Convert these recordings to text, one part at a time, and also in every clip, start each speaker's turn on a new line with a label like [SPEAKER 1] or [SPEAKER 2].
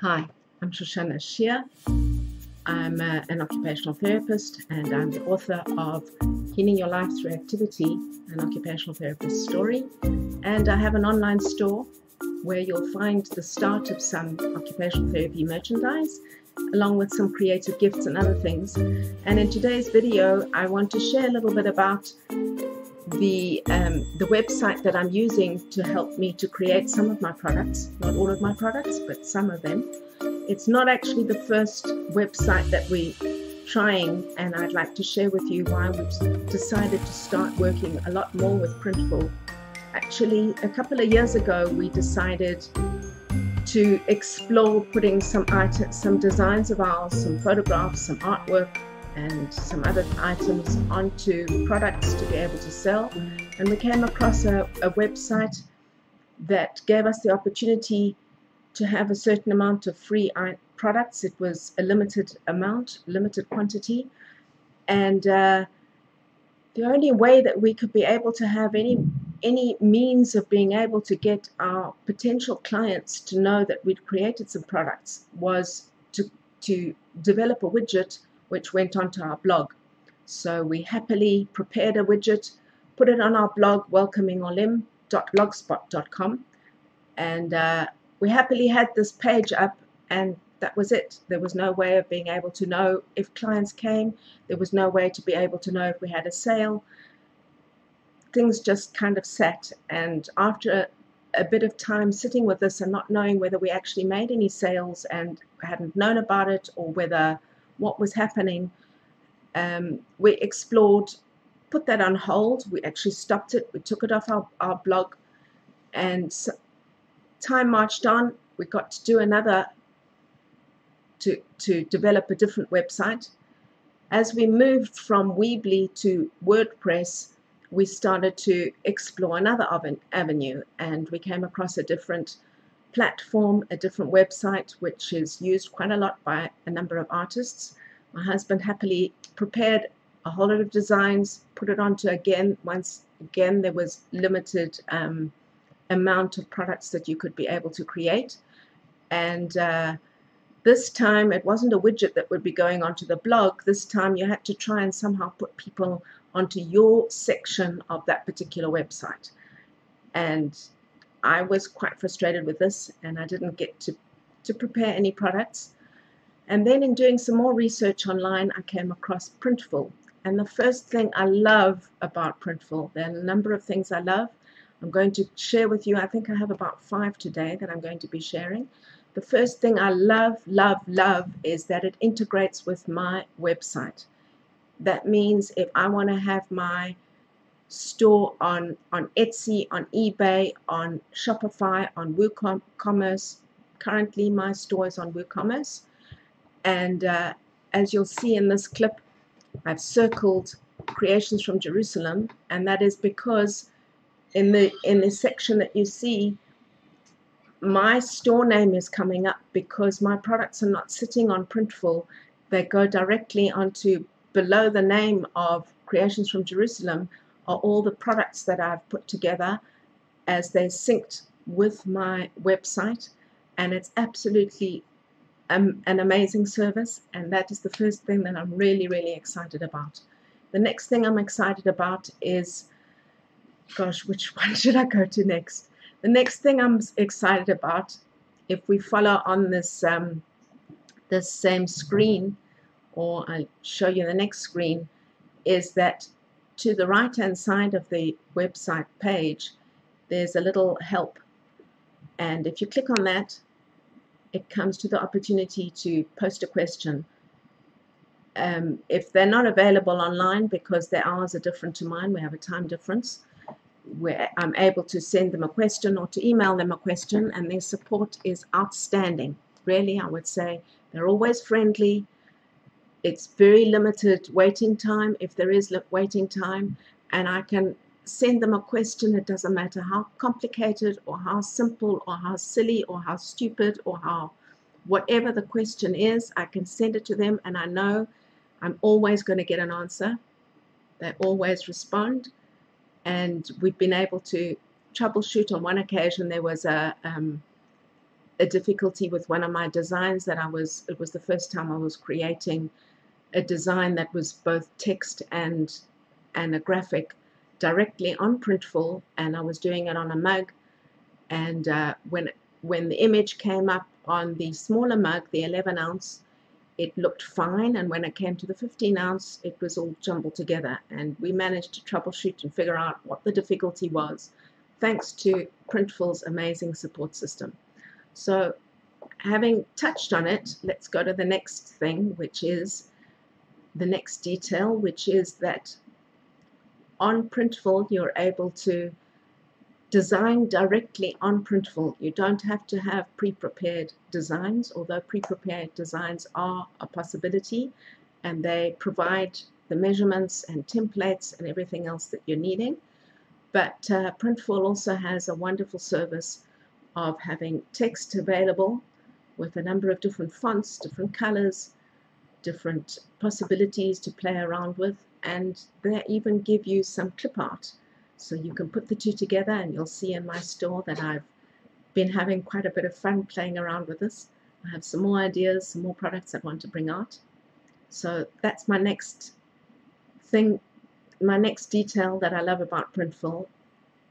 [SPEAKER 1] Hi, I'm Shoshana Shia. I'm an occupational therapist and I'm the author of Healing Your Life Through Activity, an occupational therapist story. And I have an online store where you'll find the start of some occupational therapy merchandise, along with some creative gifts and other things. And in today's video, I want to share a little bit about the website that I'm using to help me to create some of my products, not all of my products, but some of them. It's not actually the first website that we're trying, and I'd like to share with you why we've decided to start working a lot more with Printful. Actually, a couple of years ago, we decided to explore putting some designs of ours, some photographs, some artwork, and some other items onto products to be able to sell. And we came across a website that gave us the opportunity to have a certain amount of free products. It was a limited amount, limited quantity, and the only way that we could be able to have any means of being able to get our potential clients to know that we'd created some products was to develop a widget which went onto our blog. So we happily prepared a widget, put it on our blog, welcomingolim.blogspot.com, and we happily had this page up, and that was it. There was no way of being able to know if clients came. There was no way to be able to know if we had a sale. Things just kind of sat, and after a bit of time sitting with this and not knowing whether we actually made any sales and hadn't known about it or whether what was happening, we explored, put that on hold. We actually stopped it. We took it off our blog, and time marched on. We got to do another, to develop a different website. As we moved from Weebly to WordPress, we started to explore another avenue, and we came across a different platform, a different website, which is used quite a lot by a number of artists. My husband happily prepared a whole lot of designs, put it onto once again there was limited amount of products that you could be able to create, and this time it wasn't a widget that would be going onto the blog. This time you had to try and somehow put people onto your section of that particular website, and I was quite frustrated with this, and I didn't get to prepare any products. And then in doing some more research online, I came across Printful. And the first thing I love about Printful, there are a number of things I love. I'm going to share with you, I think I have about 5 today that I'm going to be sharing. The first thing I love is that it integrates with my website. That means if I want to have my store on Etsy, on eBay, on Shopify, on WooCommerce. Currently my store is on WooCommerce, and as you'll see in this clip, I've circled Creations from Jerusalem, and that is because in the section that you see, my store name is coming up because my products are not sitting on Printful. They go directly onto, below the name of Creations from Jerusalem are all the products that I've put together as they're synced with my website, and it's absolutely an amazing service, and that is the first thing that I'm really excited about. The next thing I'm excited about is, gosh, which one should I go to next? The next thing I'm excited about, if we follow on this this same screen, or I'll show you the next screen, is that to the right hand side of the website page there's a little help, and if you click on that, it comes to the opportunity to post a question. If they're not available online because their hours are different to mine, we have a time difference, where I'm able to send them a question or to email them a question, and their support is outstanding. Really, I would say they're always friendly. It's very limited waiting time, if there is waiting time, and I can send them a question. It doesn't matter how complicated or how simple or how silly or how stupid or how whatever the question is, I can send it to them, and I know I'm always going to get an answer. They always respond, and we've been able to troubleshoot. On one occasion there was a a difficulty with one of my designs that it was the first time I was creating a design that was both text and a graphic directly on Printful, and I was doing it on a mug. And when the image came up on the smaller mug, the 11 ounce, it looked fine, and when it came to the 15 ounce, it was all jumbled together, and we managed to troubleshoot and figure out what the difficulty was, thanks to Printful's amazing support system. So having touched on it, let's go to the next thing, which is the next detail, which is that on Printful you're able to design directly on Printful. You don't have to have pre-prepared designs, although pre-prepared designs are a possibility, and they provide the measurements and templates and everything else that you're needing. But Printful also has a wonderful service of having text available with a number of different fonts, different colors, different possibilities to play around with, and they even give you some clip art. So you can put the two together, and you'll see in my store that I've been having quite a bit of fun playing around with this. I have some more ideas, some more products I want to bring out. So that's my next thing, my next detail that I love about Printful.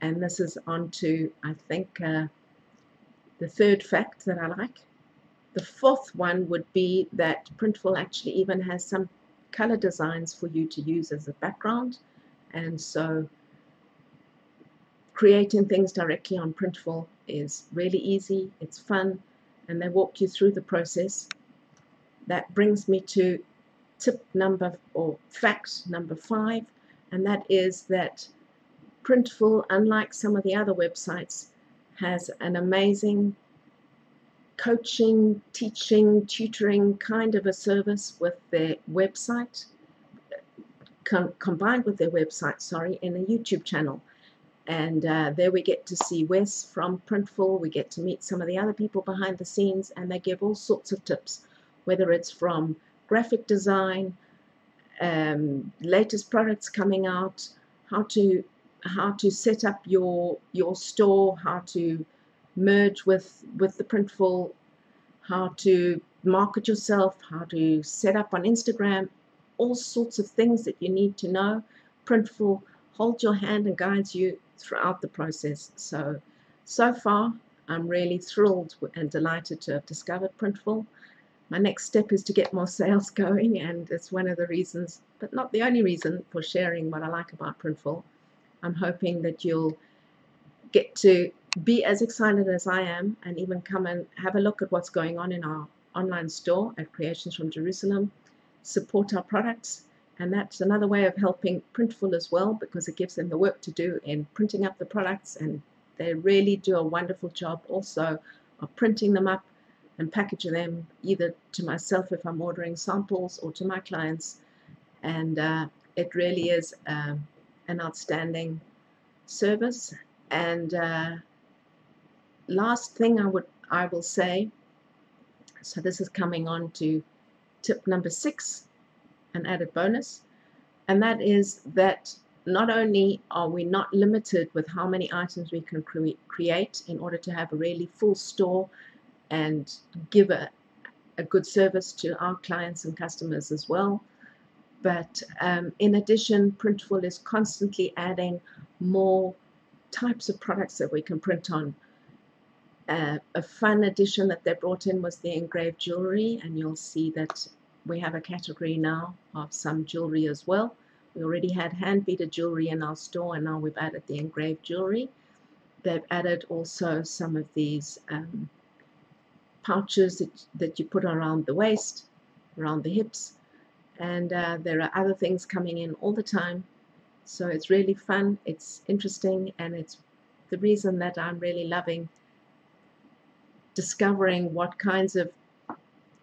[SPEAKER 1] And this is on to, I think, the third fact that I like. The fourth one would be that Printful actually even has some color designs for you to use as a background. And so creating things directly on Printful is really easy, it's fun, and they walk you through the process. That brings me to tip number, or fact number 5, and that is that Printful, unlike some of the other websites, has an amazing coaching, teaching, tutoring kind of a service with their website, combined with their website, sorry, in a YouTube channel. And there we get to see Wes from Printful, we get to meet some of the other people behind the scenes, and they give all sorts of tips, whether it's from graphic design, latest products coming out, how to set up your store, how to merge with the Printful, how to market yourself, how to set up on Instagram, all sorts of things that you need to know. Printful holds your hand and guides you throughout the process. So far, I'm really thrilled and delighted to have discovered Printful. My next step is to get more sales going, and it's one of the reasons, but not the only reason, for sharing what I like about Printful. I'm hoping that you'll get to be as excited as I am, and even come and have a look at what's going on in our online store at Creations from Jerusalem, support our products, and that's another way of helping Printful as well, because it gives them the work to do in printing up the products, and they really do a wonderful job also of printing them up and packaging them, either to myself if I'm ordering samples or to my clients. And it really is an outstanding service. And last thing I will say, so this is coming on to tip number 6, an added bonus, and that is that not only are we not limited with how many items we can create in order to have a really full store and give a good service to our clients and customers as well, but in addition, Printful is constantly adding more types of products that we can print on. A fun addition that they brought in was the engraved jewelry, and you'll see that we have a category now of some jewelry as well. We already had hand beaded jewelry in our store, and now we've added the engraved jewelry. They've added also some of these pouches that you put around the waist, around the hips, and there are other things coming in all the time. So it's really fun, it's interesting, and it's the reason that I'm really loving discovering what kinds of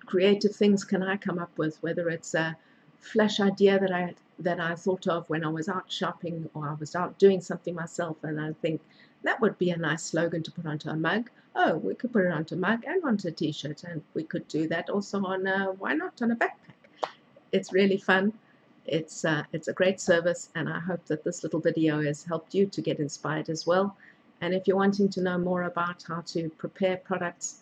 [SPEAKER 1] creative things can I come up with, whether it's a flash idea that I thought of when I was out shopping or I was out doing something myself, and I think that would be a nice slogan to put onto a mug. Oh, we could put it onto a mug and onto a t-shirt, and we could do that also on why not on a backpack. It's really fun. It's a great service, and I hope that this little video has helped you to get inspired as well. And if you're wanting to know more about how to prepare products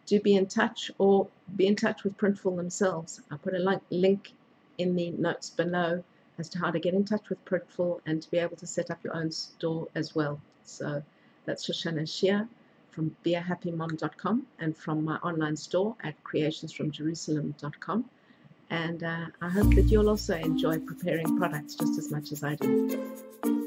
[SPEAKER 1] do be in touch, or be in touch with Printful themselves. I'll put a link in the notes below as to how to get in touch with Printful and to be able to set up your own store as well. So that's Shoshana Shia from beahappymom.com and from my online store at creationsfromjerusalem.com. And I hope that you'll also enjoy preparing products just as much as I do.